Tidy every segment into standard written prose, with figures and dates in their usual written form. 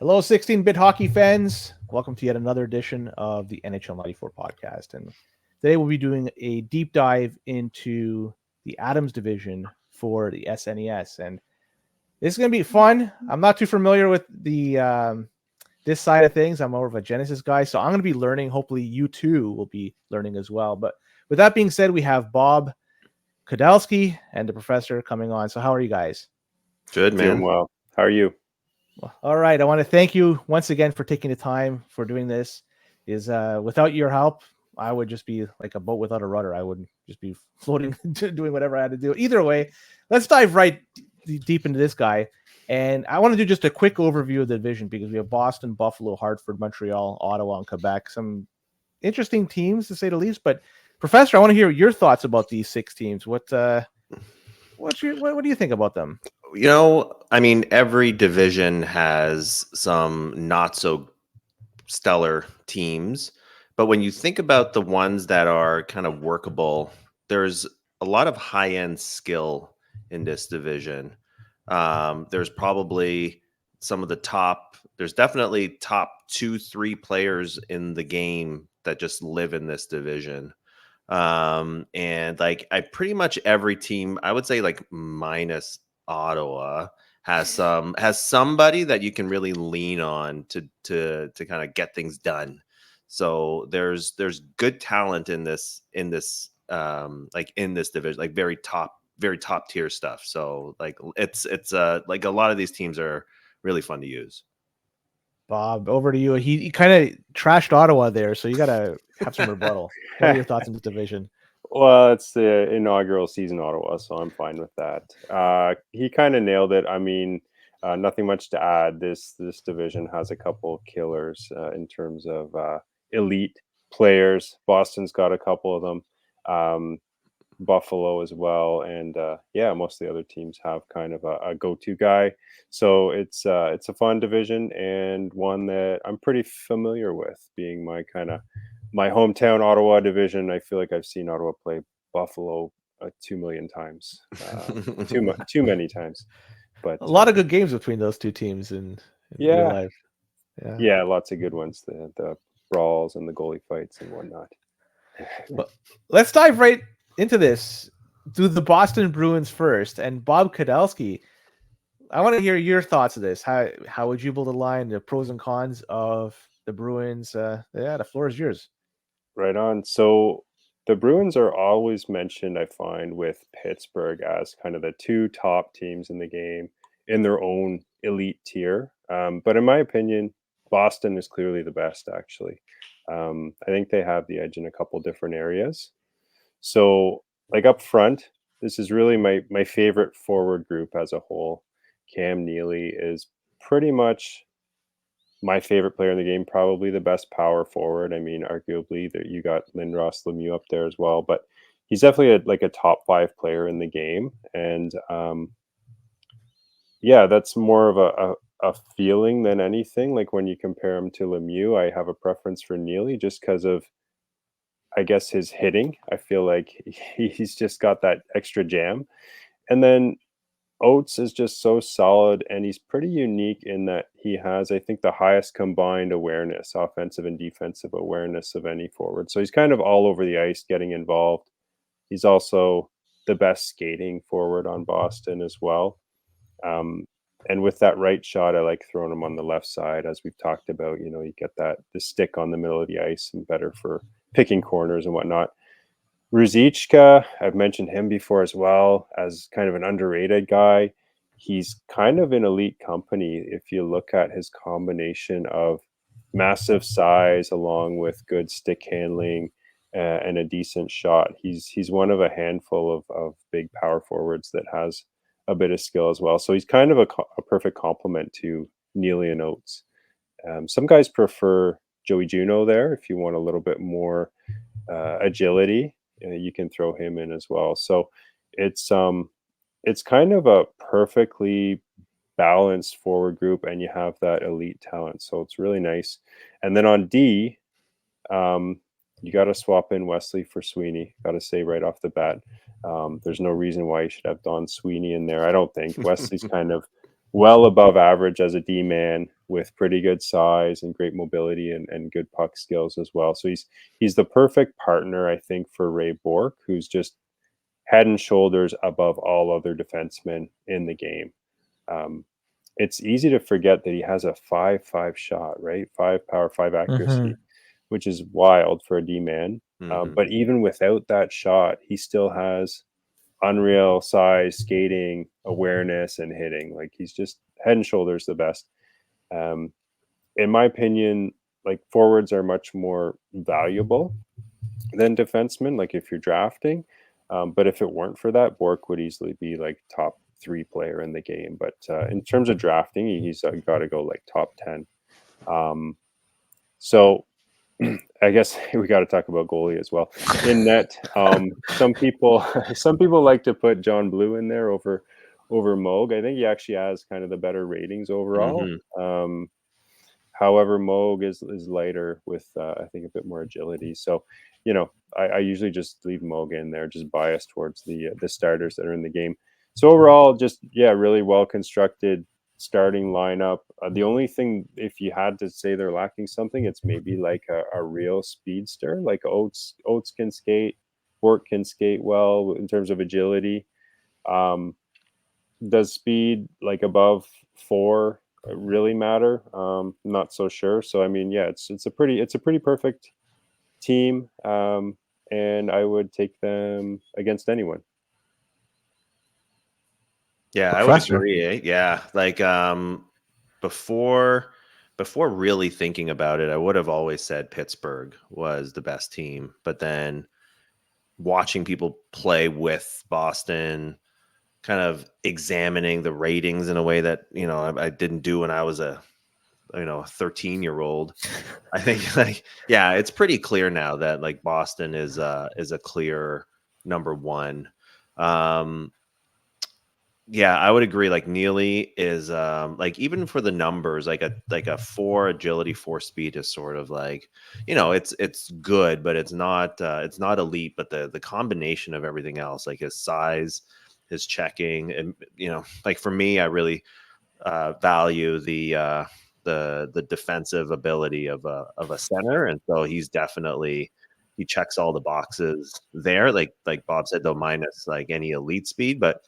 Hello, 16-bit hockey fans. Welcome to yet another edition of the NHL 94 podcast. And today we'll be doing a deep dive into the Adams division for the SNES. And this is going to be fun. I'm not too familiar with the this side of things. I'm more of a Genesis guy, so I'm going to be learning. Hopefully you too will be learning as well. But with that being said, we have Bob Kadelsky and the professor coming on. So how are you guys? Good, man. Doing well. How are you? All right. I want to thank you once again for taking the time for doing this. Without your help, I would just be like a boat without a rudder. I would just be floating, doing whatever I had to do. Either way, let's dive right deep into this guy. And I want to do just a quick overview of the division because we have Boston, Buffalo, Hartford, Montreal, Ottawa, and Quebec. Some interesting teams to say the least. But Professor, I want to hear your thoughts about these six teams. What do you think about them? You know, I mean, every division has some not so stellar teams, but when you think about the ones that are kind of workable, there's a lot of high-end skill in this division. There's probably some of the top, there's definitely top 2-3 players in the game that just live in this division. And like pretty much every team, I would say like minus Ottawa has somebody that you can really lean on to kind of get things done. So there's good talent in this like in this division, like very top tier stuff. So like it's like a lot of these teams are really fun to use. Bob, over to you. He kind of trashed Ottawa there, so you got to have some rebuttal. What are your thoughts on this division? Well, it's the inaugural season Ottawa, so I'm fine with that. He kind of nailed it. I mean, nothing much to add. This division has a couple killers in terms of elite players. Boston's got a couple of them. Buffalo as well, and most of the other teams have kind of a go-to guy. So it's a fun division and one that I'm pretty familiar with, being my hometown Ottawa division. I feel like I've seen Ottawa play Buffalo 2 million times, too many times. But a lot of good games between those two teams in real life. Yeah, lots of good ones. The brawls and the goalie fights and whatnot. But let's dive right into this. Do the Boston Bruins first, and Bob Kadelsky. I want to hear your thoughts of this. How would you build a line, the pros and cons of the Bruins? The floor is yours. Right on. So the Bruins are always mentioned, I find, with Pittsburgh as kind of the two top teams in the game in their own elite tier. But in my opinion, Boston is clearly the best, actually. I think they have the edge in a couple different areas. So, like up front, this is really my favorite forward group as a whole. Cam Neely is pretty much my favorite player in the game, probably the best power forward. I mean, arguably, that you got Lindros Lemieux up there as well, but he's definitely a top 5 player in the game. And that's more of a feeling than anything. Like when you compare him to Lemieux, I have a preference for Neely just because of, I guess, his hitting. I feel like he's just got that extra jam. And then Oates is just so solid, and he's pretty unique in that he has, I think, the highest combined awareness, offensive and defensive awareness of any forward. So he's kind of all over the ice getting involved. He's also the best skating forward on Boston as well. And with that right shot, I like throwing him on the left side, as we've talked about. You know, you get the stick on the middle of the ice and better for picking corners and whatnot. Ruzicka, I've mentioned him before as well as kind of an underrated guy. He's kind of in elite company if you look at his combination of massive size along with good stick handling and a decent shot. He's one of a handful of big power forwards that has a bit of skill as well. So he's kind of a perfect complement to Neely and Oates. Some guys prefer Joey Juneau there if you want a little bit more agility. You can throw him in as well. So it's kind of a perfectly balanced forward group, and you have that elite talent. So it's really nice. And then on D, you got to swap in Wesley for Sweeney. Got to say right off the bat, there's no reason why you should have Don Sweeney in there. I don't think Wesley's kind of well above average as a D man. with pretty good size and great mobility and good puck skills as well. So he's the perfect partner, I think, for Ray Bourque, who's just head and shoulders above all other defensemen in the game. It's easy to forget that he has a 5-5 shot, right? 5 power, 5 accuracy, which is wild for a D-man. But even without that shot, he still has unreal size, skating, awareness, and hitting. Like, he's just head and shoulders the best. In my opinion, like, forwards are much more valuable than defensemen, like if you're drafting. But if it weren't for that, Bourque would easily be like top 3 player in the game. But in terms of drafting, he's got to go like top 10. So I guess we got to talk about goalie as well. In net, some people like to put John Blue in there over Moog. I think he actually has kind of the better ratings overall. However, Moog is lighter with I think a bit more agility. So, I usually just leave Moog in there, just biased towards the starters that are in the game. So overall, just really well constructed starting lineup. The only thing, if you had to say they're lacking something, it's maybe like a real speedster. Like Oates can skate, Bourque can skate well in terms of agility. Does speed like above 4 really matter? Not so sure. So I mean, it's a pretty perfect team, and I would take them against anyone. Yeah, I would agree. Yeah, like before really thinking about it, I would have always said Pittsburgh was the best team. But then watching people play with Boston, kind of examining the ratings in a way that I didn't do when I was a 13-year-old. I think it's pretty clear now that like Boston is a clear number one. I would agree. Like Neely is like, even for the numbers, like a 4 agility, 4 speed is sort of like, it's good, but it's not elite. But the combination of everything else, like his size, his checking, and like for me, I really value the defensive ability of a center, and so he checks all the boxes there. Like Bob said, though, minus like any elite speed, but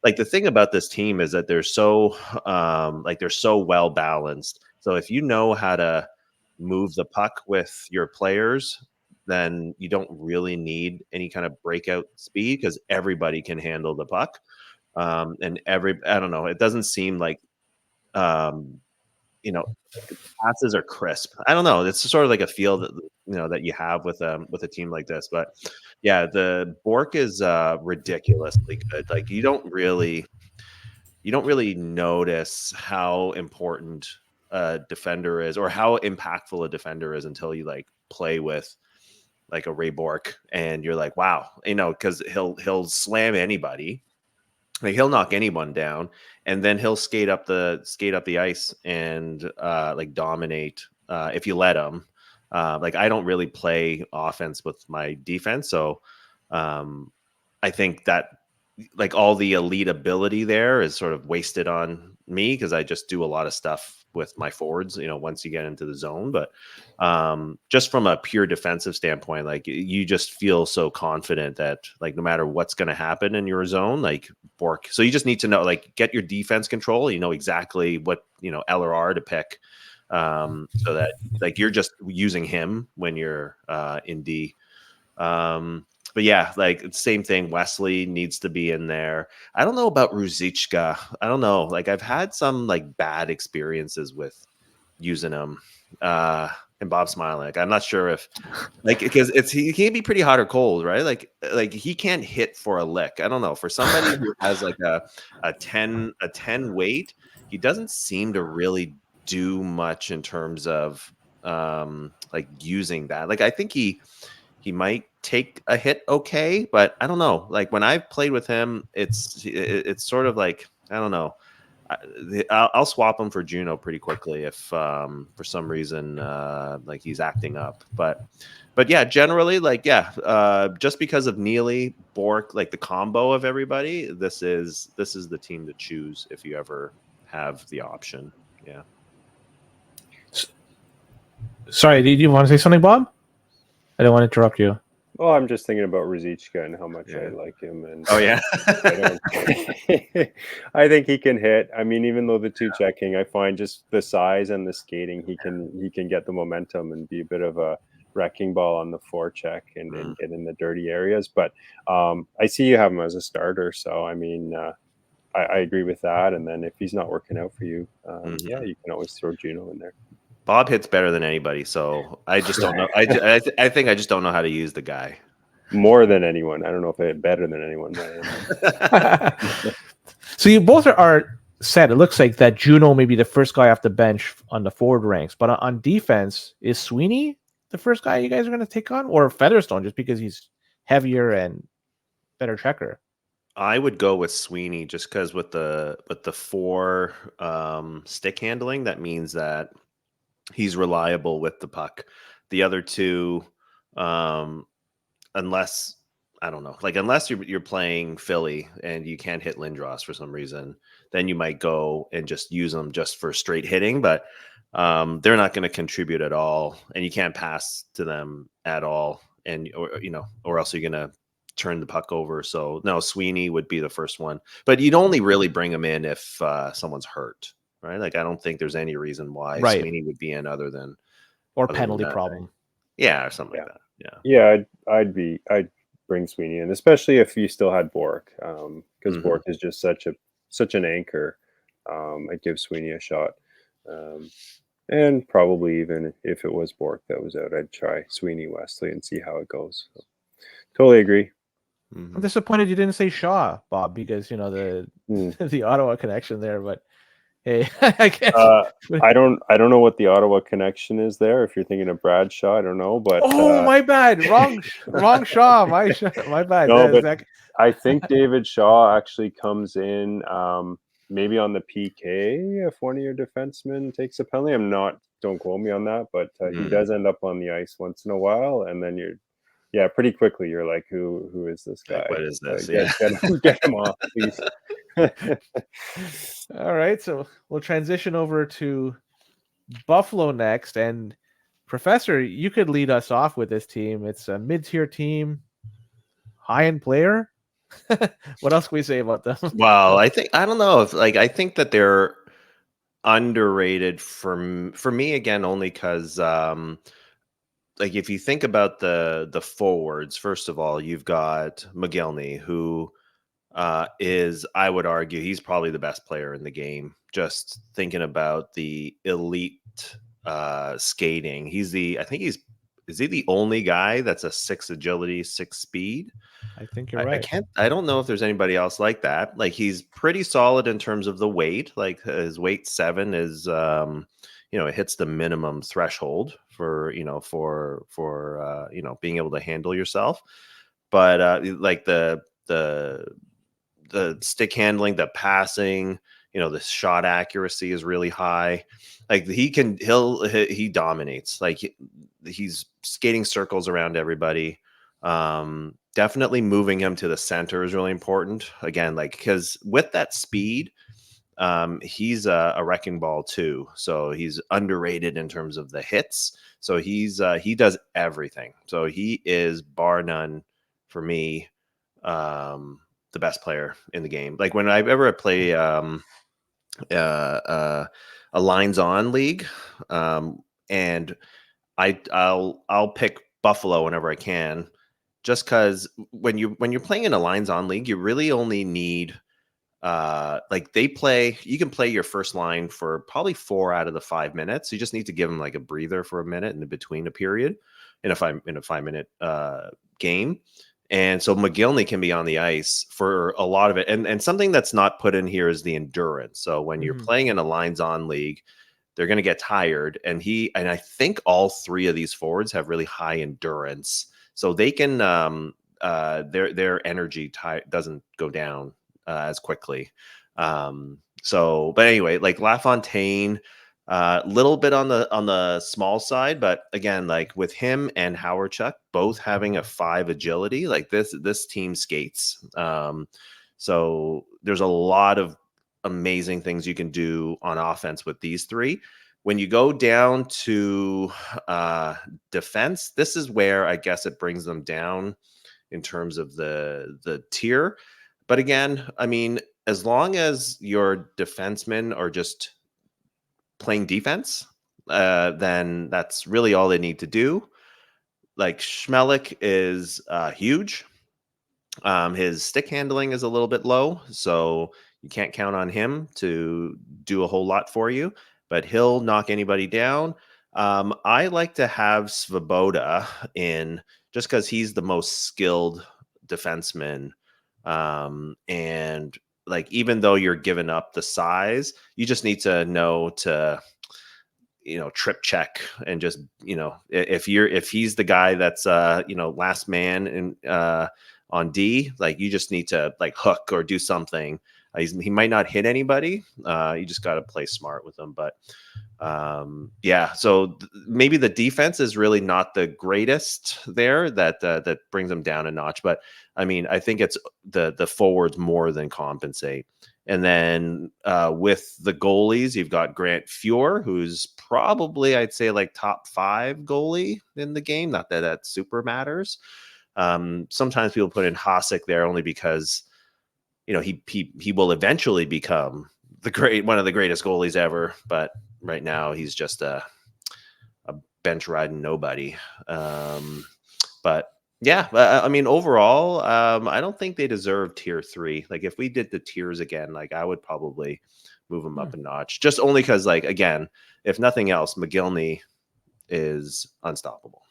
like the thing about this team is that they're so well balanced. So if you know how to move the puck with your players, then you don't really need any kind of breakout speed because everybody can handle the puck. And I don't know, it doesn't seem like passes are crisp. I don't know. It's sort of like a feel that that you have with a team like this. But yeah, the Bourque is ridiculously good. Like you don't really notice how important a defender is or how impactful a defender is until you like play with like a Ray Bourque and you're like, wow, because he'll slam anybody. Like he'll knock anyone down, and then he'll skate up the ice and like dominate if you let him. Like I don't really play offense with my defense, so I think that like all the elite ability there is sort of wasted on me because I just do a lot of stuff with my forwards, once you get into the zone. But just from a pure defensive standpoint, like you just feel so confident that like no matter what's going to happen in your zone, like Bourque. So you just need to know, like, get your defense control. You know exactly what L or R to pick, so that like you're just using him when you're in D. But yeah, like same thing. Wesley needs to be in there. I don't know about Ruzicka. I don't know. Like I've had some like bad experiences with using him. And Bob's smiling. Like I'm not sure if like because he can be pretty hot or cold, right? Like he can't hit for a lick. I don't know. For somebody who has like a 10 weight, he doesn't seem to really do much in terms of like using that. Like I think he might take a hit okay, but I don't know. Like when I've played with him, it's sort of like I don't know. I'll swap him for Juno pretty quickly if for some reason like he's acting up. But yeah, generally like just because of Neely, Bourque, like the combo of everybody, this is the team to choose if you ever have the option. Yeah. Sorry, did you want to say something, Bob? I don't want to interrupt you. Oh, I'm just thinking about Ruzicka and how much I like him. And Oh yeah. I think he can hit. I mean, even though the two checking, I find just the size and the skating, he can get the momentum and be a bit of a wrecking ball on the forecheck and get in the dirty areas. But I see you have him as a starter, so I mean, I agree with that. And then if he's not working out for you, yeah, you can always throw Juno in there. Bob hits better than anybody, so I just don't know. I think I just don't know how to use the guy. More than anyone. I don't know if I hit better than anyone. So you both are set. It looks like that Juno may be the first guy off the bench on the forward ranks, but on defense, is Sweeney the first guy you guys are going to take on, or Featherstone just because he's heavier and better checker? I would go with Sweeney just because with the 4 stick handling, that means that he's reliable with the puck. The other two, unless I don't know, like unless you're playing Philly and you can't hit Lindros for some reason, then you might go and just use them just for straight hitting. But they're not going to contribute at all, and you can't pass to them at all, or else you're going to turn the puck over. So no, Sweeney would be the first one, but you'd only really bring him in if someone's hurt, right? Like I don't think there's any reason why Sweeney would be in other than penalty problem. Yeah, or something like that. Yeah, I'd bring Sweeney in, especially if you still had Bork, because Bork is just such an anchor. It gives Sweeney a shot, and probably even if it was Bork that was out, I'd try Sweeney Wesley and see how it goes. So, totally agree. I'm disappointed you didn't say Shaw, Bob, because the Ottawa connection there. But hey, I guess I don't know what the Ottawa connection is there. If you're thinking of Brad Shaw, I don't know. But my bad, wrong Shaw, my bad. No, but I think David Shaw actually comes in maybe on the PK if one of your defensemen takes a penalty. Don't quote me on that, but he does end up on the ice once in a while, and then pretty quickly you're like, who is this guy? What is this? Get him off, please. All right, so we'll transition over to Buffalo next, and Professor, you could lead us off with this team. It's a mid-tier team, high-end player. What else can we say about them? Well, I think that they're underrated for me again, only because like if you think about the forwards, first of all, you've got Mogilny, who is, I would argue, he's probably the best player in the game. Just thinking about the elite skating, is he the only guy that's a 6 agility, 6 speed? I think you're right. I don't know if there's anybody else like that. Like he's pretty solid in terms of the weight. Like his weight 7 is, it hits the minimum threshold for being able to handle yourself. But like the stick handling, the passing, the shot accuracy is really high. Like he dominates. Like he's skating circles around everybody. Definitely moving him to the center is really important. Again, like because with that speed, he's a wrecking ball too. So he's underrated in terms of the hits. So he does everything. So he is bar none for me. The best player in the game. Like when I've ever play a lines on league, and I'll pick Buffalo whenever I can, just because when you're playing in a lines on league, you really only need you can play your first line for probably 4 out of the 5 minutes. You just need to give them like a breather for a minute in between a period in a 5-minute game. And so Mogilny can be on the ice for a lot of it. And something that's not put in here is the endurance. So when you're playing in a lines on league, they're going to get tired. And I think all 3 of these forwards have really high endurance. So they can, their energy doesn't go down as quickly. But anyway, like LaFontaine, little bit on the small side, but again, like with him and Howardchuk both having a 5 agility, like this team skates. So there's a lot of amazing things you can do on offense with these 3. When you go down to defense, this is where I guess it brings them down in terms of the tier. But again, I mean, as long as your defensemen are just playing defense, then that's really all they need to do. Like Schmelik is huge. His stick handling is a little bit low, so you can't count on him to do a whole lot for you, but he'll knock anybody down. I like to have Svoboda in just because he's the most skilled defenseman. And like, even though you're giving up the size, you just need to know to, trip check and just, if he's the guy that's, last man in, on D, like you just need to like hook or do something. He might not hit anybody. You just got to play smart with him. But yeah, so maybe the defense is really not the greatest there. That brings them down a notch. But I mean, I think it's the forwards more than compensate. And then with the goalies, you've got Grant Fuhr, who's probably, I'd say, like top 5 goalie in the game. Not that that super matters. Sometimes people put in Hasek there only because, he will eventually become one of the greatest goalies ever. But right now he's just a bench riding nobody. But yeah, I mean, overall, I don't think they deserve tier 3. Like if we did the tiers again, like I would probably move them up a notch, just only because, like, again, if nothing else, Mogilny is unstoppable.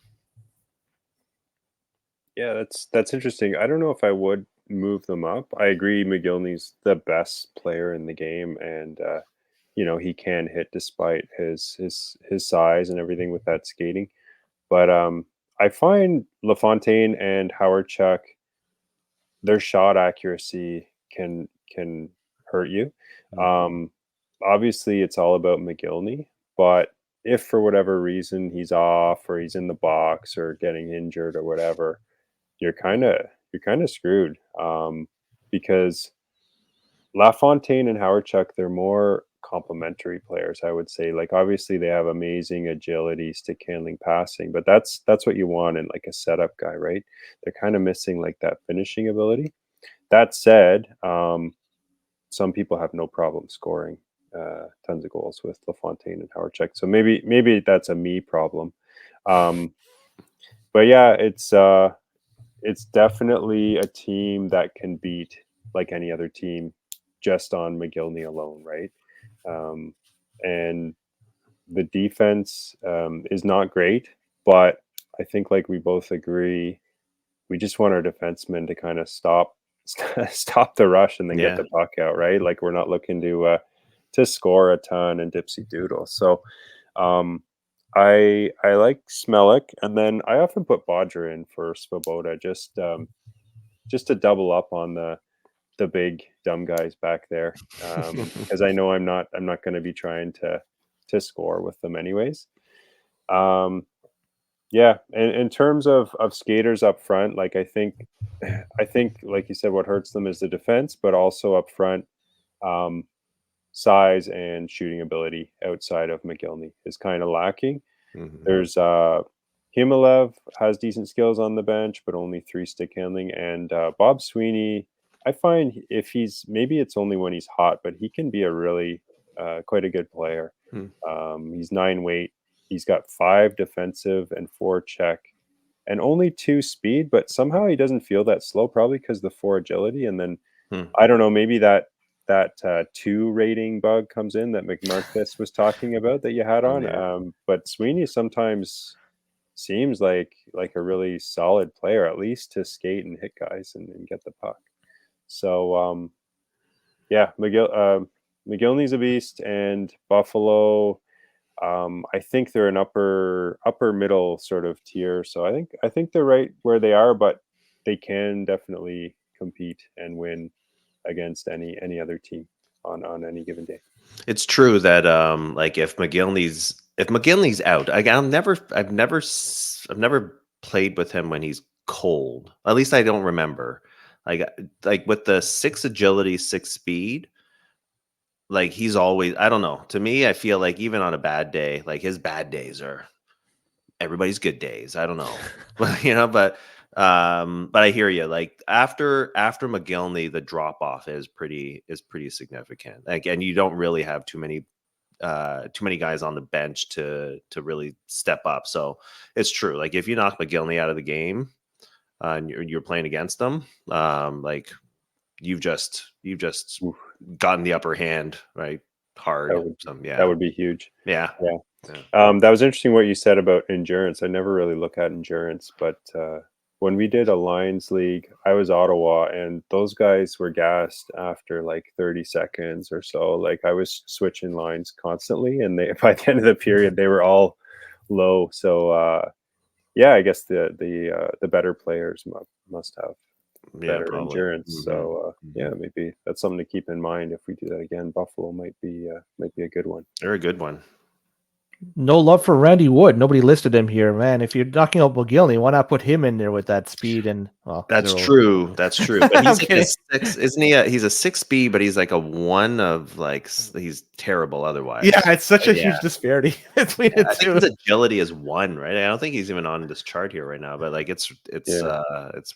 Yeah, that's interesting. I don't know if I would move them up. I agree Mogilny's the best player in the game, and he can hit despite his size and everything with that skating. But I find LaFontaine and Howard Chuck, their shot accuracy can hurt you. Obviously it's all about Mogilny, but if for whatever reason he's off or he's in the box or getting injured or whatever, you're kind of screwed, because LaFontaine and Howard Chuck, they're more complementary players, I would say. Like obviously they have amazing agility, stick handling, passing, but that's what you want in like a setup guy, right? They're kind of missing like that finishing ability. That said, some people have no problem scoring tons of goals with LaFontaine and Howard Chuck. So maybe that's a me problem. But yeah, it's definitely a team that can beat like any other team just on Mogilny alone, right? And the defense is not great, but I think like we both agree, we just want our defensemen to kind of stop the rush and then get the puck out, right? Like we're not looking to score a ton and dipsy doodle. So I like Smelik, and then I often put Bodger in for Svoboda just to double up on the big dumb guys back there, because I know I'm not going to be trying to score with them anyways. Yeah, and in terms of skaters up front, like I think like you said, what hurts them is the defense, but also up front, size and shooting ability outside of Mogilny is kind of lacking. There's Himalev has decent skills on the bench, but only 3 stick handling. And Bob Sweeney, I find if maybe it's only when he's hot, but he can be a really quite a good player. He's 9 weight. He's got 5 defensive and 4 check and only 2 speed, but somehow he doesn't feel that slow, probably because the 4 agility. And then I don't know, maybe that 2 rating bug comes in that McMarcus was talking about that you had on. But Sweeney sometimes seems like a really solid player, at least to skate and hit guys and get the puck. So yeah, Mogilny's a beast, and Buffalo, I think they're an upper middle sort of tier. So I think they're right where they are, but they can definitely compete and win against any other team on any given day. It's true that like if Mogilny's out, I've never played with him when he's cold. At least I don't remember. Like with the 6 agility, 6 speed, like he's always, I don't know. To me, I feel like even on a bad day, like his bad days are everybody's good days. I don't know. But I hear you. Like after Mogilny, the drop off is pretty significant. Like, and you don't really have too many guys on the bench to really step up. So it's true. Like if you knock Mogilny out of the game, and you're playing against them, like you've just Oof, gotten the upper hand, right? Hard. that would be huge. Yeah. That was interesting what you said about endurance. I never really look at endurance, but when we did a Lions League, I was Ottawa, and those guys were gassed after like 30 seconds or so. Like I was switching lines constantly, and they by the end of the period they were all low. So yeah, I guess the better players must have better probably. endurance. So yeah, maybe that's something to keep in mind if we do that again. Buffalo might be a good one. They're a good one. No love for Randy Wood. Nobody listed him here, man. If you're knocking out Mogilny, why not put him in there with that speed and That's 0. true. That's true. But he's I'm like a 6, isn't he? He's a 6B, but he's like a 1 of like he's terrible otherwise. Yeah, it's such a huge disparity between the I think two. his agility is 1, right? I don't think he's even on this chart here right now, but like it's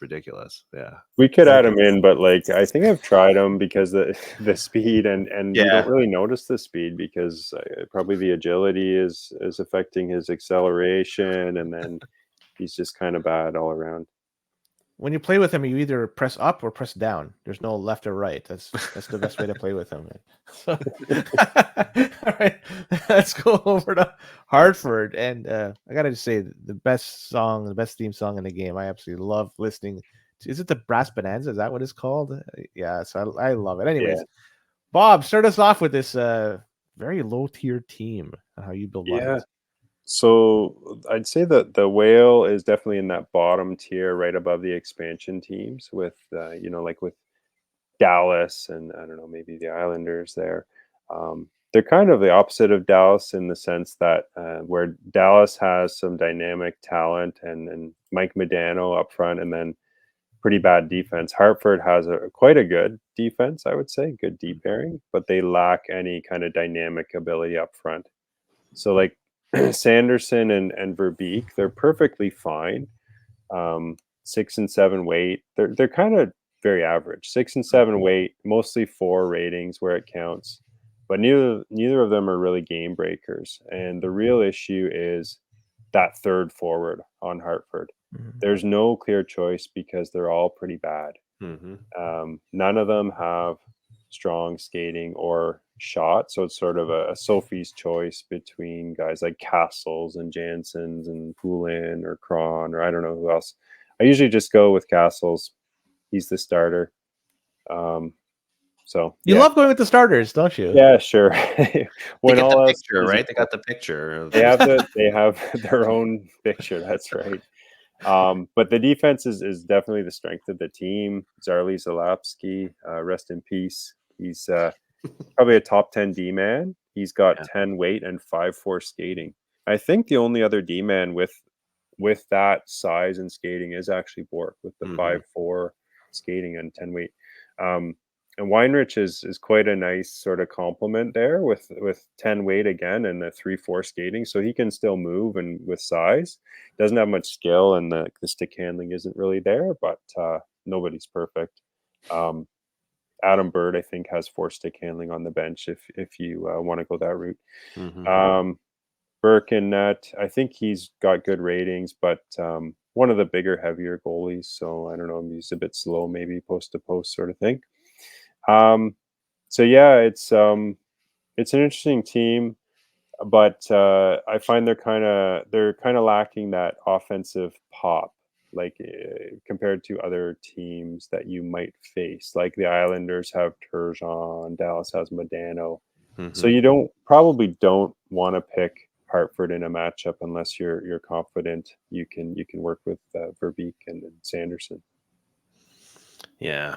ridiculous. Yeah. We could add him in, but like I think I've tried him because the speed and you don't really notice the speed because probably the agility is affecting his acceleration, and then he's just kind of bad all around. When you play with him, you either press up or press down. There's no left or right. That's the best way to play with him. So, all right, let's go over to Hartford. And I gotta just say, the best theme song in the game. I absolutely love listening to. Is it the Brass Bonanza? Is that what it's called? Yeah, so I love it. Anyways, Bob, start us off with this very low tier team. How you build lines. So I'd say that the Whale is definitely in that bottom tier, right above the expansion teams, with like with Dallas and I don't know, maybe the Islanders there. They're kind of the opposite of Dallas in the sense that where Dallas has some dynamic talent and Mike Modano up front, and then pretty bad defense. Hartford has quite a good defense, I would say, good deep pairing, but they lack any kind of dynamic ability up front. So like Sanderson and Verbeek, they're perfectly fine. 6 and 7 weight. They're kind of very average. 6 and 7 weight, mostly 4 ratings where it counts. But neither of them are really game breakers. And the real issue is that third forward on Hartford. There's no clear choice because they're all pretty bad. None of them have strong skating or shot, so it's sort of a Sophie's choice between guys like Castles and Janssens and Poulin or Cron or I don't know who else. I usually just go with Castles. He's the starter. So you love going with the starters, don't you? Yeah, sure. When they all the picture, right? They got the picture. They have their own picture. That's right. But the defense is definitely the strength of the team. Zarli Zalapsky, rest in peace. He's probably a top 10 D-man. He's got 10 weight and 5'4" skating. I think the only other D-man with that size and skating is actually Bork with the 5'4" skating and 10 weight. And Weinrich is quite a nice sort of complement there with 10 weight again and the 3-4 skating. So he can still move and with size. Doesn't have much skill and the stick handling isn't really there, but nobody's perfect. Adam Bird, I think, has 4 stick handling on the bench if you want to go that route. Burke and Net, I think he's got good ratings, but one of the bigger, heavier goalies. So I don't know, he's a bit slow, maybe post to post sort of thing. So yeah, it's an interesting team, but I find they're kind of lacking that offensive pop, like compared to other teams that you might face. Like the Islanders have Turgeon, Dallas has Modano. So you probably don't want to pick Hartford in a matchup unless you're confident you can work with Verbeek and Sanderson. Yeah.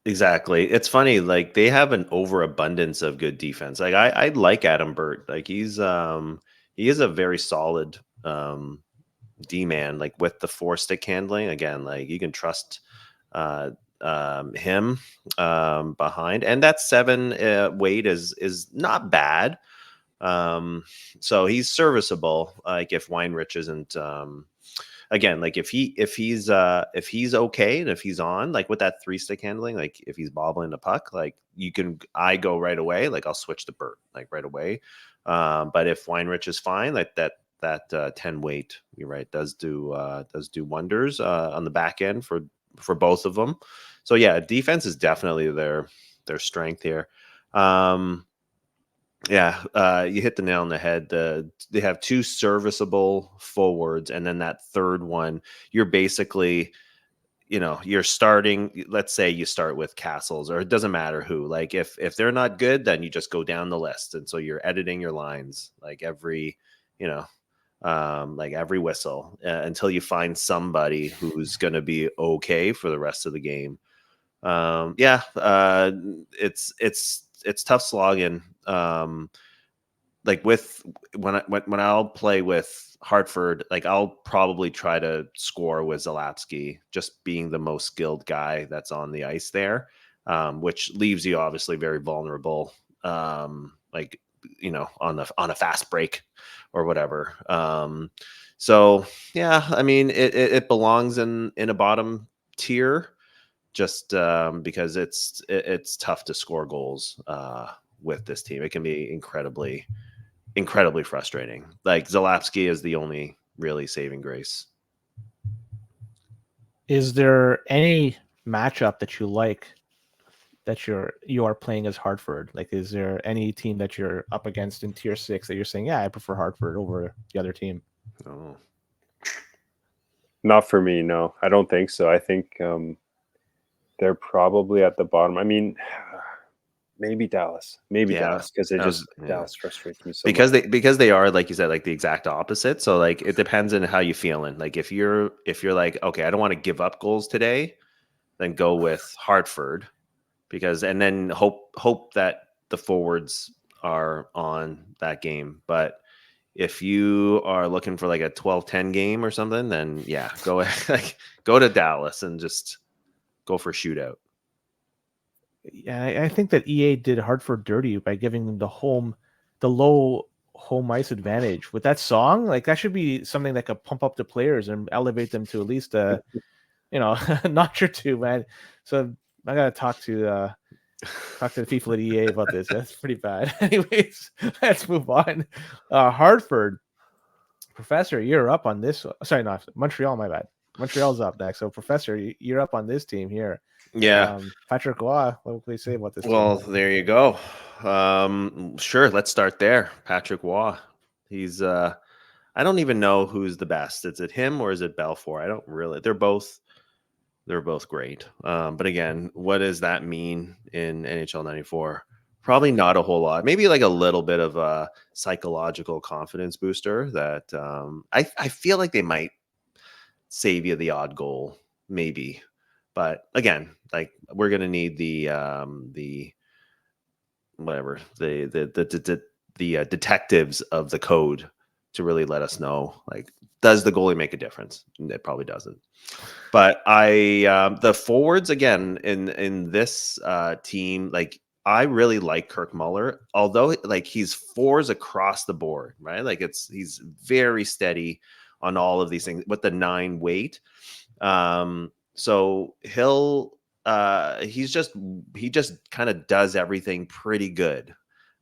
Exactly. It's funny, like they have an overabundance of good defense. Like I like Adam Burt. Like he is a very solid D-man, like with the 4 stick handling. Again, like you can trust him behind, and that 7 weight is not bad. So he's serviceable. Like if Weinrich isn't, again, like if he's okay and if he's on, like with that 3-stick handling, like if he's bobbling the puck, like I go right away. Like I'll switch to Bert like right away. But if Weinrich is fine, like that 10 weight, you're right, does do wonders on the back end for both of them. So yeah, defense is definitely their strength here. Yeah, you hit the nail on the head. They have 2 serviceable forwards, and then that third one, you're basically, you're starting. Let's say you start with Castles, or it doesn't matter who. Like if they're not good, then you just go down the list, and so you're editing your lines like every, like every whistle until you find somebody who's going to be okay for the rest of the game. It's tough slogging. Like when I'll play with Hartford, like I'll probably try to score with Zalapsky, just being the most skilled guy that's on the ice there, which leaves you obviously very vulnerable. Like on a fast break or whatever. So yeah, I mean it belongs in a bottom tier, just because it's tough to score goals with this team. It can be incredibly frustrating. Like Zalapsky is the only really saving grace. Is there any matchup that you like that you are playing as Hartford? Like, is there any team that you're up against in tier 6 that you're saying, yeah, I prefer Hartford over the other team? Oh. Not for me, no. I don't think so. I think they're probably at the bottom. I mean, maybe Dallas. Dallas, because Dallas frustrates me so much. Because they are, like you said, like the exact opposite. So like it depends on how you're feeling. Like if you're like, okay, I don't want to give up goals today, then go with Hartford, and then hope that the forwards are on that game. But if you are looking for like a 12-10 game or something, then yeah, go to Dallas and just go for shootout. Yeah, I think that EA did Hartford dirty by giving them the low home ice advantage with that song. Like that should be something that could pump up the players and elevate them to at least a notch or two, man. So I gotta talk to the people at EA about this. That's pretty bad. Anyways, let's move on. Hartford, Professor, you're up on this. Sorry, not Montreal. My bad. Montreal's up next. So, Professor, you're up on this team here. Yeah. Patrick Roy, what will they say about this Well, team? there you go. Sure, let's start there. Patrick Waugh. He's I don't even know who's the best. Is it him or is it Belfour? I don't really. They're both great. But again, what does that mean in NHL 94? Probably not a whole lot. Maybe like a little bit of a psychological confidence booster that I feel like they might save you the odd goal, maybe. But again, like we're gonna need the whatever the detectives of the code to really let us know, like, does the goalie make a difference? It probably doesn't. But the forwards again in this team, like I really like Kirk Muller, although like he's 4s across the board, right? Like he's very steady on all of these things with the 9 weight. So he just kind of does everything pretty good.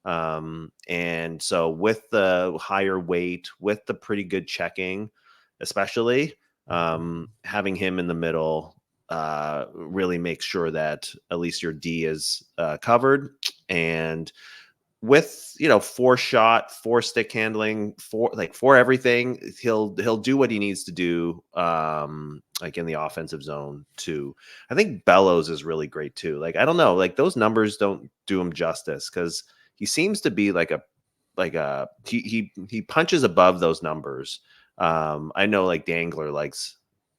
And so with the higher weight, with the pretty good checking, especially having him in the middle really makes sure that at least your D is covered. And with 4-shot, 4-stick handling, for everything, he'll do what he needs to do, like in the offensive zone too. I think Bellows is really great too. Like I don't know, like those numbers don't do him justice because he seems to be he punches above those numbers. I know like Dangler likes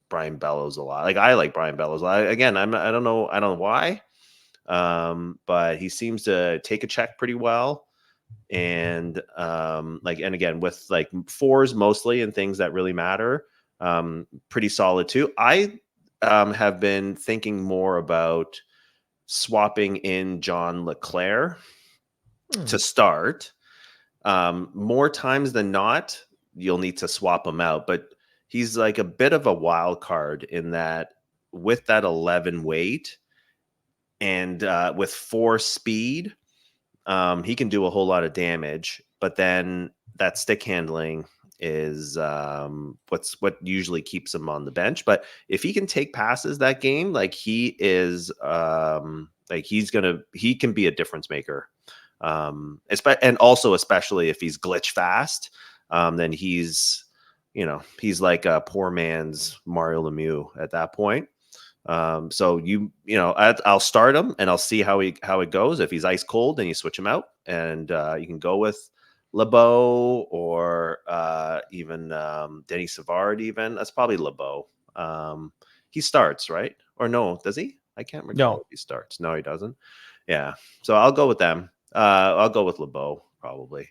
Brian Bellows a lot. Like I like Brian Bellows a lot. Again, I don't know why. But he seems to take a check pretty well. And and again, with like 4s mostly and things that really matter, pretty solid too. I have been thinking more about swapping in John LeClair to start. More times than not, you'll need to swap him out, but he's like a bit of a wild card in that with that 11 weight and with 4 speed, he can do a whole lot of damage, but then that stick handling is what usually keeps him on the bench. But if he can take passes that game, like he is like he can be a difference maker. And also especially if he's glitch fast, then he's like a poor man's Mario Lemieux at that point. So I'll start him and I'll see how it goes. If he's ice cold, then you switch him out, and you can go with LeBeau or even Denis Savard. Even that's probably LeBeau. He starts, right? Or no? Does he? I can't recall if he starts. No, he doesn't. Yeah. So I'll go with them. I'll go with LeBeau probably.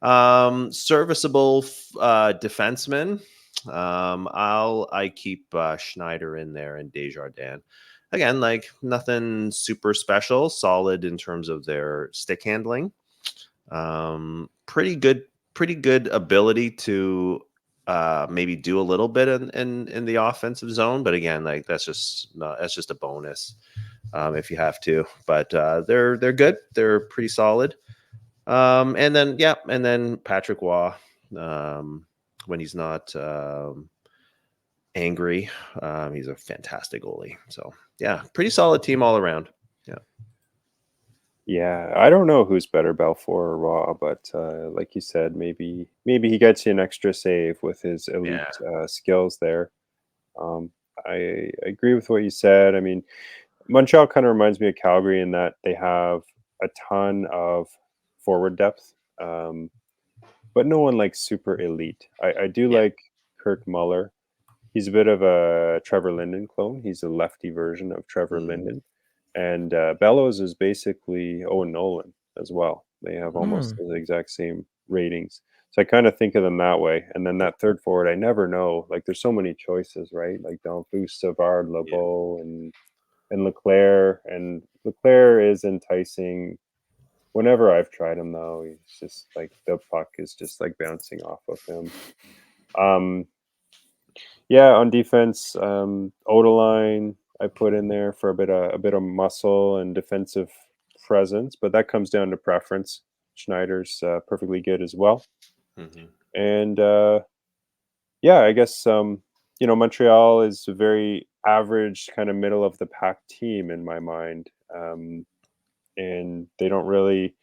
Serviceable defenseman. I keep Schneider in there and Desjardins. Again, like nothing super special, solid in terms of their stick handling. Pretty good ability to maybe do a little bit in the offensive zone, but again, like that's just a bonus if you have to. But they're good. They're pretty solid. And then Patrick Waugh, when he's not angry, he's a fantastic goalie. So yeah, pretty solid team all around. Yeah, I don't know who's better, Balfour or Raw, but like you said, maybe he gets you an extra save with his elite skills there. I agree with what you said. I mean, Montreal kind of reminds me of Calgary in that they have a ton of forward depth, but no one like super elite. I do like Kirk Muller. He's a bit of a Trevor Linden clone. He's a lefty version of Trevor Linden. And Bellows is basically Owen Nolan as well. They have almost the exact same ratings. So I kind of think of them that way. And then that third forward, I never know. Like there's so many choices, right? Like Danfus, Savard, Lebeau, and Leclair. And Leclair is enticing. Whenever I've tried him, though, he's just like the puck is just like bouncing off of him. Yeah, on defense, Odeline I put in there for a bit of muscle and defensive presence, but that comes down to preference. Schneider's perfectly good as well. And I guess Montreal is a very average kind of middle of the pack team in my mind, and they don't really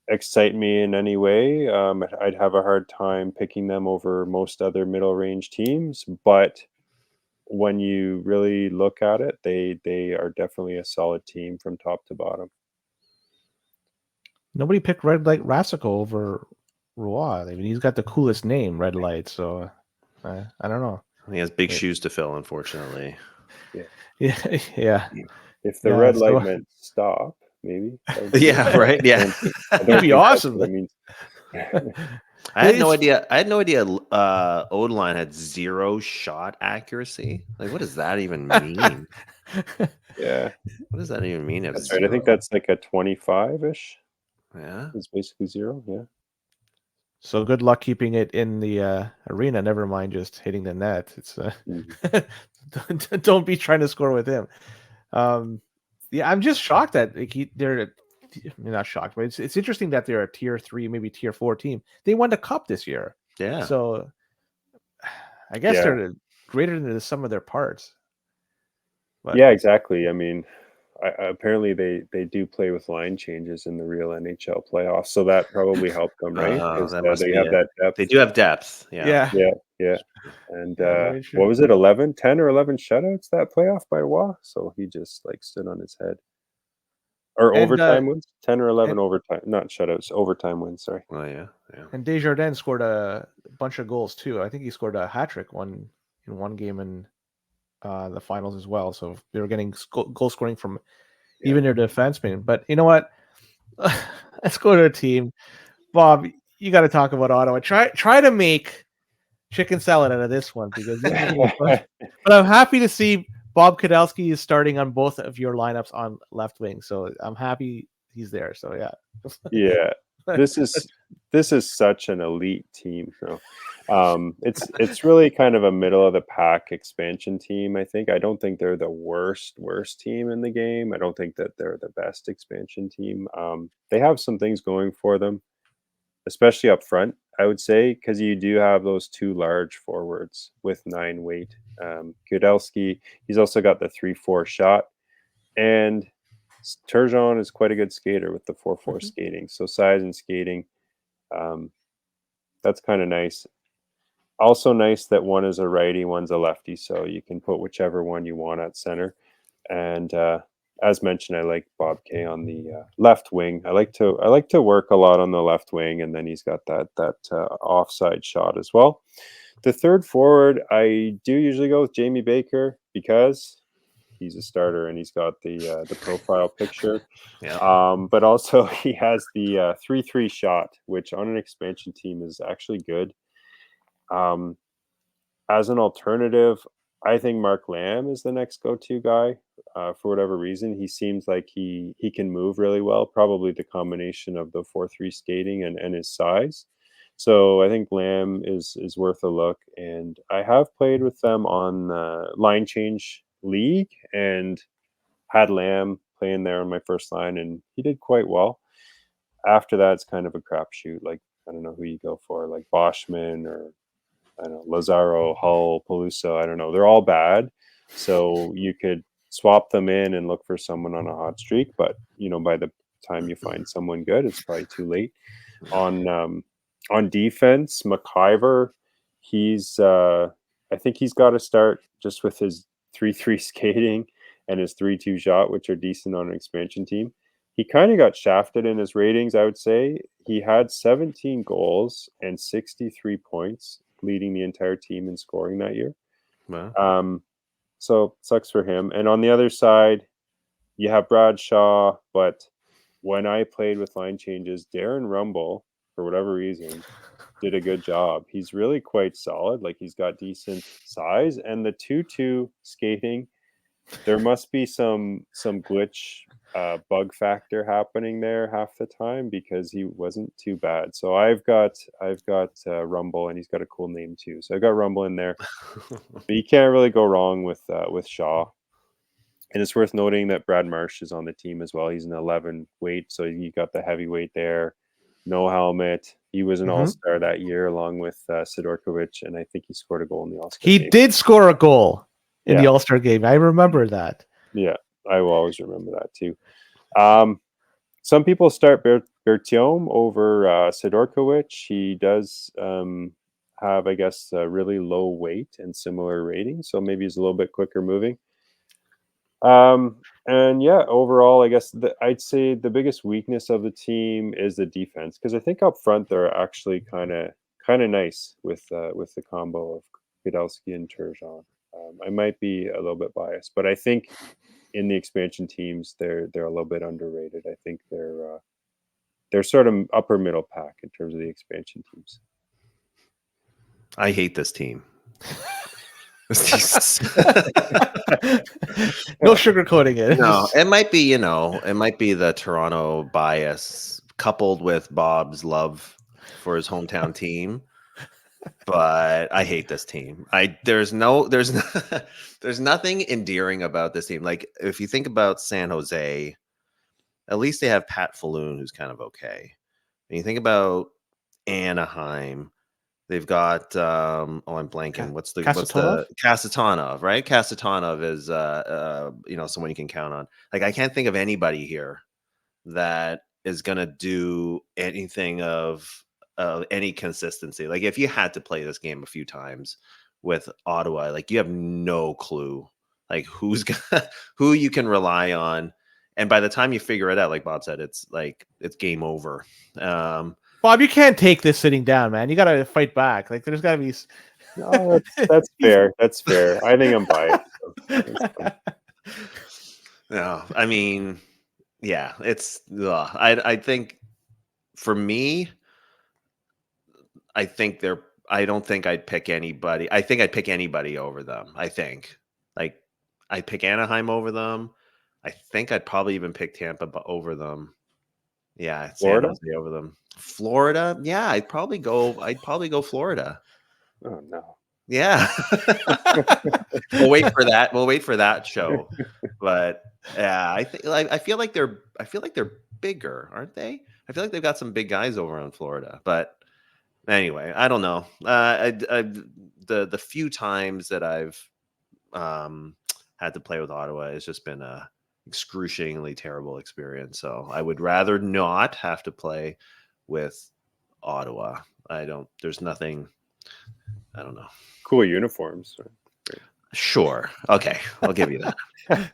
excite me in any way. I'd have a hard time picking them over most other middle range teams, but when you really look at it, they are definitely a solid team from top to bottom. Nobody picked Red Light Rasico over Roy. I mean, he's got the coolest name, Red Light. So I don't know. He has big shoes to fill, unfortunately. Yeah. If the red light meant stop, maybe. Right. Yeah, that'd be awesome. I had no idea. Odeline had 0 shot accuracy. Like, what does that even mean? Yeah. What does that even mean? That's right. I think that's like a 25-ish. Yeah. It's basically 0. Yeah. So good luck keeping it in the arena. Never mind just hitting the net. It's don't be trying to score with him. I'm just shocked that they're not shocked, but it's interesting that they're a tier 3, maybe tier 4 team. They won the cup this year. Yeah. So I guess they're greater than the sum of their parts. But, yeah, exactly. I mean, apparently they do play with line changes in the real NHL playoffs, so that probably helped them, right? Because they have that depth. They do have depth. Yeah. And what was it? 10 or 11 shutouts that playoff by Waugh? So he just like stood on his head. Or overtime wins? 10 or 11 overtime, not shutouts, overtime wins. Sorry. Oh yeah. And Desjardins scored a bunch of goals too. I think he scored a hat trick in one game in the finals as well. So they were getting goal scoring from even their defensemen. But you know what? Let's go to a team. Bob, you got to talk about Ottawa. Try to make chicken salad out of this one, because but I'm happy to see Bob Kadalski is starting on both of your lineups on left wing, so I'm happy he's there. So yeah. Yeah, this is such an elite team. So, it's really kind of a middle of the pack expansion team. I don't think they're the worst team in the game. I don't think that they're the best expansion team. They have some things going for them, especially up front, I would say, because you do have those two large forwards with 9 weight. Kudelski, he's also got the 3-4 shot, and Turgeon is quite a good skater with the 4-4 skating. So size and skating, that's kind of nice. Also nice that one is a righty, one's a lefty, so you can put whichever one you want at center. And as mentioned, I like BobK on the left wing. I like to work a lot on the left wing, and then he's got that offside shot as well. The third forward, I do usually go with Jamie Baker because he's a starter and he's got the profile picture. But also he has the 3-3 shot, which on an expansion team is actually good. As an alternative, I think Mark Lamb is the next go-to guy. For whatever reason, he seems like he can move really well. Probably the combination of the 4-3 skating and his size. So I think Lamb is worth a look. And I have played with them on line change league and had Lamb playing there on my first line, and he did quite well. After that, it's kind of a crapshoot. Like, I don't know who you go for, like Boschman or I don't know, Lazaro, Hull, Peluso. I don't know. They're all bad. So you could swap them in and look for someone on a hot streak. But, by the time you find someone good, it's probably too late. On defense, McIver, I think he's got to start just with his 3-3 skating and his 3-2 shot, which are decent on an expansion team. He kind of got shafted in his ratings, I would say. He had 17 goals and 63 points, leading the entire team in scoring that year. Wow. So sucks for him. And on the other side, you have Bradshaw, but when I played with line changes, Darren Rumble, for whatever reason, did a good job. He's really quite solid. Like, he's got decent size, and the 2-2 skating, there must be some glitch bug factor happening there half the time, because he wasn't too bad. So I've got Rumble, and he's got a cool name too. So I got Rumble in there, but you can't really go wrong with Shaw. And it's worth noting that Brad Marsh is on the team as well. He's an 11 weight, so you got the heavyweight there. No helmet. He was an all-star that year along with Sidorkovic, and I think he scored a goal in the All-Star game. He did score a goal in the All-Star game. I remember that. Yeah, I will always remember that too. Some people start Bertiom over Sidorkovic. He does have, I guess, a really low weight and similar rating, so maybe he's a little bit quicker moving. And yeah, overall, I guess I'd say the biggest weakness of the team is the defense, because I think up front they're actually kind of nice with the combo of Kudelski and Turgeon. I might be a little bit biased, but I think in the expansion teams they're a little bit underrated. I think they're sort of upper middle pack in terms of the expansion teams. I hate this team. No sugarcoating it. No, it might be, it might be the Toronto bias coupled with Bob's love for his hometown team. But I hate this team. There's nothing endearing about this team. Like, if you think about San Jose, at least they have Pat Falloon, who's kind of okay. And you think about Anaheim, they've got I'm blanking. What's the Kasatonov, right? Kasatonov is someone you can count on. Like, I can't think of anybody here that is gonna do anything of any consistency. Like, if you had to play this game a few times with Ottawa, like, you have no clue like who you can rely on. And by the time you figure it out, like Bob said, it's game over. Bob, you can't take this sitting down, man. You got to fight back. Like, there's got to be. No, that's fair. That's fair. I think I'm biased. No, I mean, yeah, it's. I think for me, I don't think I'd pick anybody. I think I'd pick anybody over them. I think, like, I'd pick Anaheim over them. I think I'd probably even pick Tampa over them. Yeah, San Florida? Jose over them. Florida? Yeah, I'd probably go Florida. Oh no. Yeah. We'll wait for that. We'll wait for that show. But yeah, I feel like they're bigger, aren't they? I feel like they've got some big guys over on Florida. But anyway, I don't know. The few times that I've had to play with Ottawa, it's just been a excruciatingly terrible experience. So I would rather not have to play with Ottawa. There's nothing. I don't know. Cool uniforms. Sure. Okay. I'll give you that.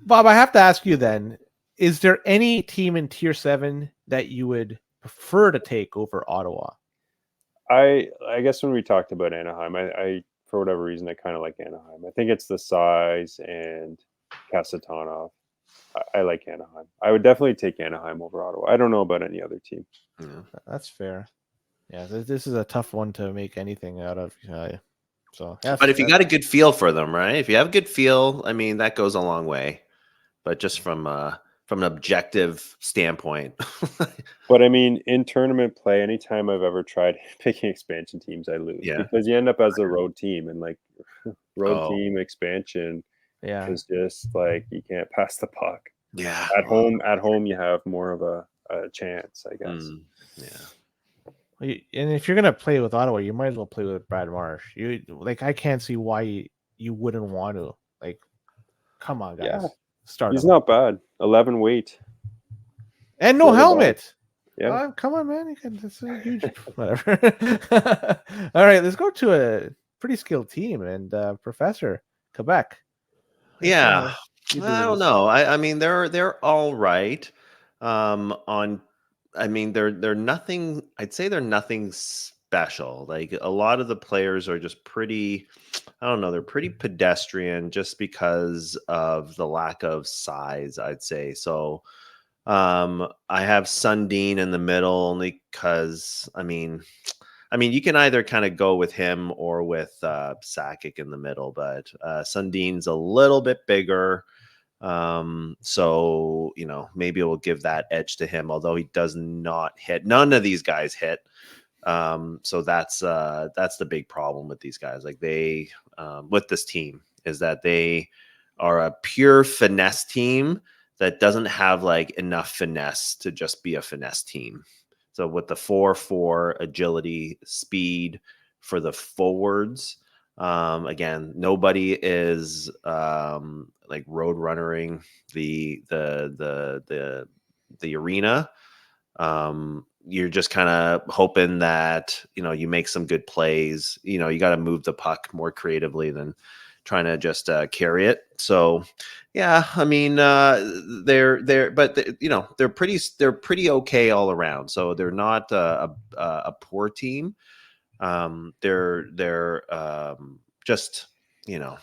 Bob, I have to ask you then, is there any team in Tier 7 that you would prefer to take over Ottawa? I guess when we talked about Anaheim, I for whatever reason I kind of like Anaheim. I think it's the size and Kasatonov. I like Anaheim. I would definitely take Anaheim over Ottawa. I don't know about any other team. Yeah. That's fair. Yeah, this is a tough one to make anything out of. So, But if you got a good feel for them, right? If you have a good feel, I mean, that goes a long way. But just from an objective standpoint. But I mean, in tournament play, anytime I've ever tried picking expansion teams, I lose because you end up as a road team, and like road team expansion is just like you can't pass the puck. Yeah. At home, you have more of a chance, I guess. Yeah. And if you're gonna play with Ottawa, you might as well play with Brad Marsh. I can't see why you wouldn't want to. Like, come on, guys. Yeah. Start. He's not bad. 11 weight. And no helmet. Yeah. Come on, man. That's a huge whatever. All right, let's go to a pretty skilled team and Professor Quebec. Yeah. I don't know. I mean they're all right. They're nothing. I'd say they're nothing special. Like a lot of the players are just pretty. I don't know. They're pretty pedestrian just because of the lack of size. I'd say so. I have Sundin in the middle only because I mean, you can either kind of go with him or with Sakic in the middle, but Sundin's a little bit bigger. So, maybe we'll give that edge to him, although he does not hit. None of these guys hit. So that's the big problem with these guys. Like they, with this team is that they are a pure finesse team that doesn't have like enough finesse to just be a finesse team. So with the 4-4 agility, speed for the forwards, again, nobody is like road runnering the arena. You're just kind of hoping that you make some good plays. You got to move the puck more creatively than trying to just carry it. So yeah, I mean they're pretty okay all around. So they're not a poor team. They're just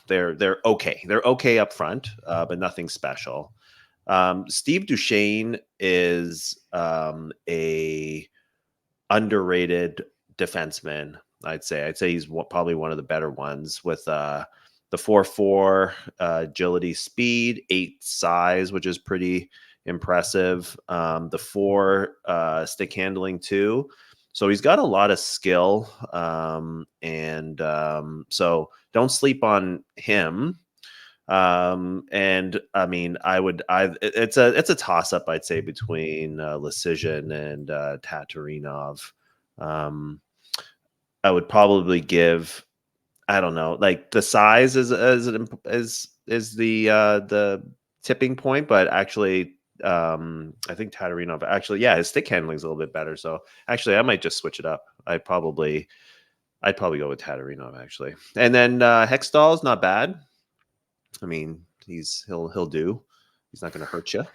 they're okay. They're okay up front, but nothing special. Steve Duchesne is a underrated defenseman. I'd say he's probably one of the better ones with the 4-4 agility, speed, 8 size, which is pretty impressive. The 4 stick handling too. So he's got a lot of skill, so don't sleep on him. And I mean, it's a toss up, I'd say, between Lecision and Tatarinov. I would probably give, I don't know, like the size is the tipping point, but actually, I think Tatarinov actually, his stick handling is a little bit better. So actually, I might just switch it up. I'd probably go with Tatarinov actually, and then Hextall is not bad. I mean, he'll do. He's not going to hurt you.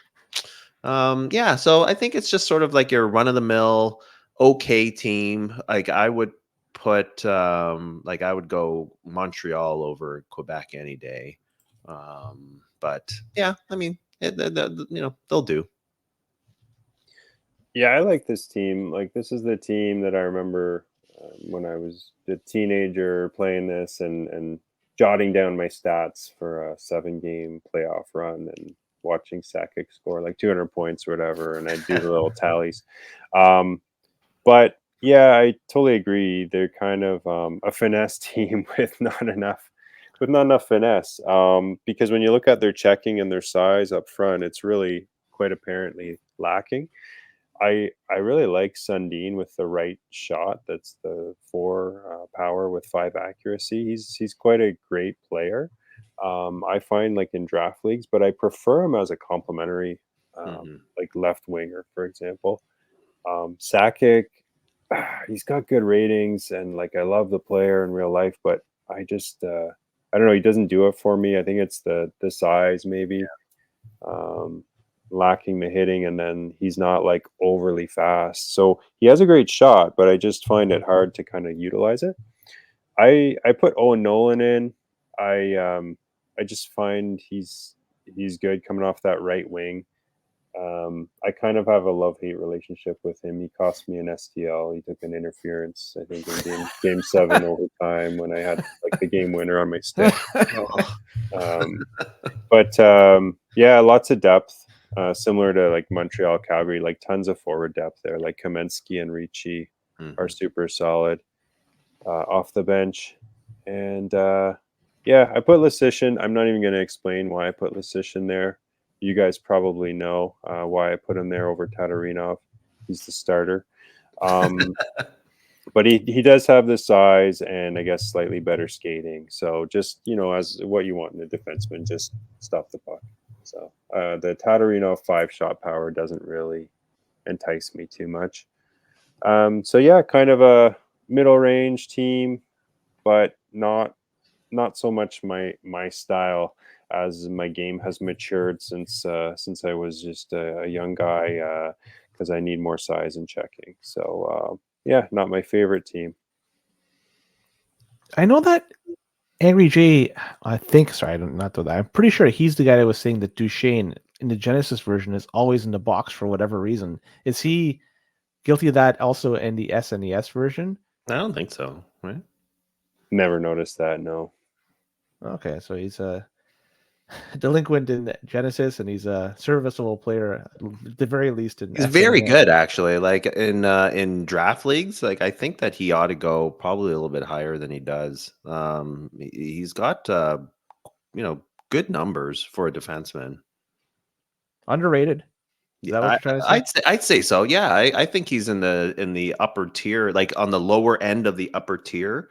So I think it's just sort of like your run of the mill, okay team. Like I would put, I would go Montreal over Quebec any day. But yeah, I mean, they'll do. Yeah, I like this team. Like this is the team that I remember when I was a teenager playing this, and jotting down my stats for a 7-game playoff run and watching Sakic score like 200 points or whatever, and I do the little tallies. But yeah, I totally agree. They're kind of a finesse team with not enough finesse. Because when you look at their checking and their size up front, it's really quite apparently lacking. I really like Sundin with the right shot. That's the 4 power with 5 accuracy. He's quite a great player. I find like in draft leagues, but I prefer him as a complementary, like left winger, for example. Sakic, he's got good ratings, and like I love the player in real life, but I just I don't know. He doesn't do it for me. I think it's the size maybe. Lacking the hitting, and then he's not like overly fast. So he has a great shot, but I just find it hard to kind of utilize it. I put Owen Nolan in. I just find he's good coming off that right wing. I kind of have a love-hate relationship with him. He cost me an STL. He took an interference, I think, in game 7 overtime when I had like the game winner on my stick. Yeah, lots of depth. Similar to like Montreal, Calgary, like tons of forward depth there. Like Kamensky and Ricci are super solid off the bench. And yeah, I put Lesishin. I'm not even going to explain why I put Lesishin there. You guys probably know why I put him there over Tatarinov. He's the starter. But he does have the size and I guess slightly better skating. So just, as what you want in a defenseman, just stop the puck. So the Tatarinov 5-shot power doesn't really entice me too much. So yeah, kind of a middle range team, but not so much my style, as my game has matured since I was just a young guy, because I need more size and checking. So yeah, not my favorite team. I know that Angry J, I think, sorry, not that. I'm pretty sure he's the guy that was saying that Duchesne in the Genesis version is always in the box for whatever reason. Is he guilty of that also in the SNES version? I don't think so, right? Never noticed that, no. Okay, so he's a delinquent in Genesis, and he's a serviceable player, at the very least. In He's very good, actually. Like in draft leagues, like I think that he ought to go probably a little bit higher than he does. He's got good numbers for a defenseman. Underrated. Is that what you're trying to say? I'd say so. Yeah, I think he's in the upper tier, like on the lower end of the upper tier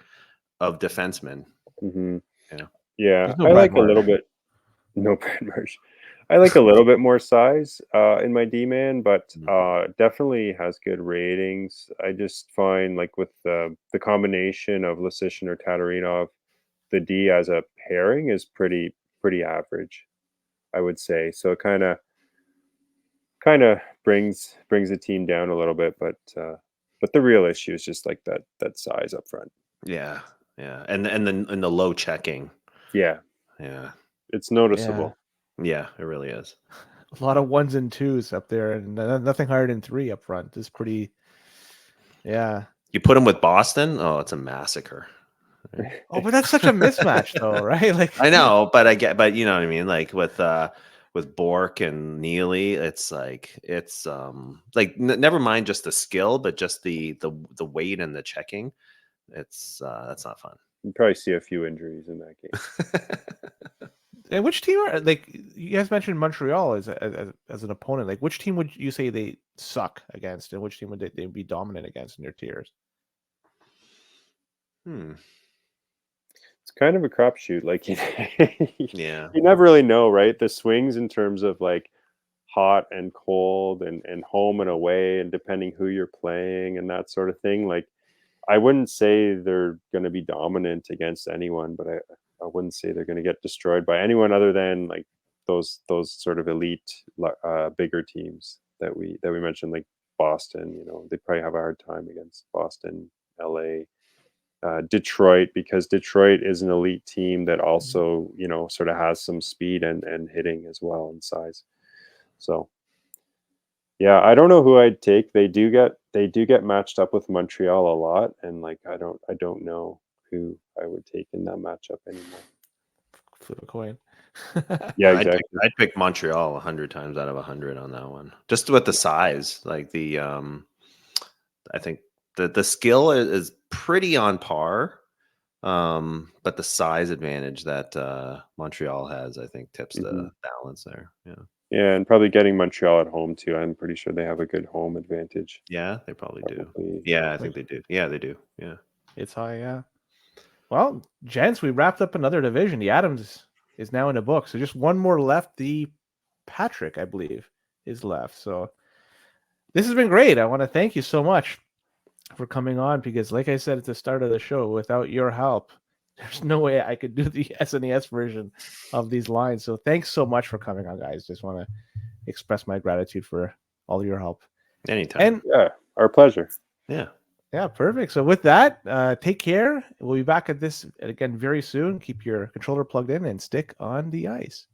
of defensemen. Mm-hmm. Yeah. Yeah, No I Brad like a Marsh. little bit. No Brad Marsh. I like a little bit more size in my D-man, but definitely has good ratings. I just find like with the combination of Lesishin or Tatarinov, the D as a pairing is pretty average, I would say. So it kind of brings the team down a little bit, but the real issue is just like that size up front. Yeah, and the low checking. Yeah, it's noticeable. Yeah, it really is. A lot of 1s and 2s up there, and nothing higher than 3 up front. Is pretty. Yeah. You put him with Boston, oh, it's a massacre. Oh, but that's such a mismatch, though, right? Like I know, but you know what I mean. Like with Bork and Neely, it's like never mind just the skill, but just the weight and the checking. It's that's not fun. You probably see a few injuries in that game. And which team are like you guys mentioned Montreal as an opponent? Like which team would you say they suck against, and which team would they be dominant against in their tiers? It's kind of a crapshoot. Like Yeah, you never really know, right? The swings in terms of like hot and cold and home and away, and depending who you're playing and that sort of thing. Like I wouldn't say they're going to be dominant against anyone, but I wouldn't say they're going to get destroyed by anyone other than like those sort of elite bigger teams that we mentioned, like Boston. They probably have a hard time against Boston, LA, Detroit, because Detroit is an elite team that also sort of has some speed and hitting as well and size. So yeah, I don't know who I'd take. They do get matched up with Montreal a lot, and like I don't know who I would take in that matchup anymore. Flip a coin. Yeah, I'd exactly. pick Montreal 100 times out of 100 on that one. Just with the size, like I think the skill is pretty on par, but the size advantage that Montreal has, I think, tips the balance there. Yeah, Yeah, and probably getting Montreal at home too. I'm pretty sure they have a good home advantage. yeah, they probably do. Probably. Yeah, I think they do. Yeah, they do. Yeah. It's high, yeah. Well, gents, we wrapped up another division. The Adams is now in the book. So just one more left. The Patrick, I believe, is left. So this has been great. I want to thank you so much for coming on because, like I said at the start of the show, without your help, there's no way I could do the SNES version of these lines. So thanks so much for coming on, guys. Just want to express my gratitude for all your help. Anytime. And Yeah, our pleasure. yeah. yeah, perfect. So with that, take care. We'll be back at this again very soon. Keep your controller plugged in and stick on the ice.